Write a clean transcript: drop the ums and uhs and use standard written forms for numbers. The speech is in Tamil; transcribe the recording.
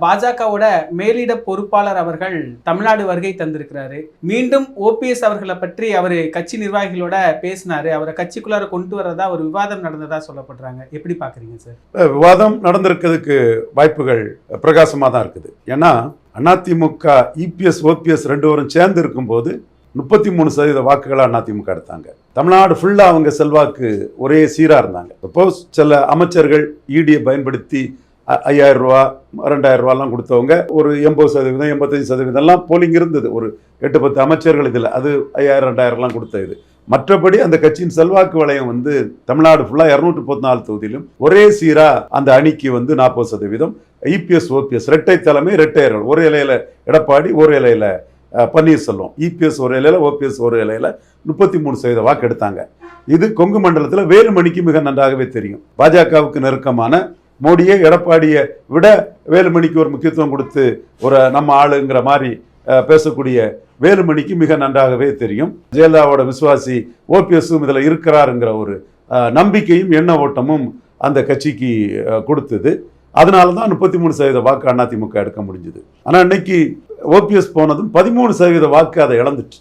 பாஜகவோட மேலிட பொறுப்பாளர் அவர்கள் தமிழ்நாடு வருகை தந்திருக்கிறாரு. மீண்டும் ஓபிஎஸ் அவர்களை பற்றி அவர் கட்சி நிர்வாகிகளோட பேசினாரு. அவரை கட்சிக்குள்ளார கொண்டு வரதா ஒரு விவாதம் நடந்ததா சொல்லப்படுறாங்க. எப்படி பாக்குறீங்க சார்? விவாதம் நடந்திருக்கிறதுக்கு வாய்ப்புகள் பிரகாசமாக தான் இருக்குது. ஏன்னா அதிமுக இபிஎஸ் ஓபிஎஸ் ரெண்டு பேரும் சேர்ந்து இருக்கும்போது 33% வாக்குகளை அதிமுக எடுத்தாங்க. தமிழ்நாடு ஃபுல்லாக அவங்க செல்வாக்கு ஒரே சீராக இருந்தாங்க. சப்போஸ் சில அமைச்சர்கள் இடியை பயன்படுத்தி 5000 ரூபா 2000 ரூபாலாம் கொடுத்தவங்க ஒரு 80% 85% போலிங் இருந்தது. ஒரு 8-10 அமைச்சர்கள் இதில் அது 5000 2000லாம் கொடுத்த இது. மற்றபடி அந்த கட்சியின் செல்வாக்கு வளையம் தமிழ்நாடு ஃபுல்லாக 214 தொகுதியிலும் ஒரே சீராக அந்த அணிக்கு 40%. இபிஎஸ் ஓபிஎஸ் இரட்டை தலைமை இரட்டையர்கள், ஒரு இலையில எடப்பாடி ஒரு இலையில பன்னீர்செல்வம், இபிஎஸ் ஒரு இலையில ஓபிஎஸ் ஒரு இலையில 33% வாக்கு எடுத்தாங்க. இது கொங்கு மண்டலத்தில் வேலுமணிக்கு மிக நன்றாகவே தெரியும். பாஜகவுக்கு நெருக்கமான மோடியை எடப்பாடியை விட வேலுமணிக்கு ஒரு முக்கியத்துவம் கொடுத்து ஒரு நம்ம ஆளுங்கிற மாதிரி பேசக்கூடிய வேலுமணிக்கு மிக நன்றாகவே தெரியும். ஜெயலலிதாவோட விசுவாசி ஓபிஎஸும் இதில் இருக்கிறாருங்கிற ஒரு நம்பிக்கையும் எண்ண ஓட்டமும் அந்த கட்சிக்கு கொடுத்தது. அதனால தான் 33% வாக்கு அதிமுக எடுக்க முடிஞ்சது. ஆனால் இன்னைக்கு ஓபிஎஸ் போனதும் 13% வாக்கு அதை இழந்துட்டு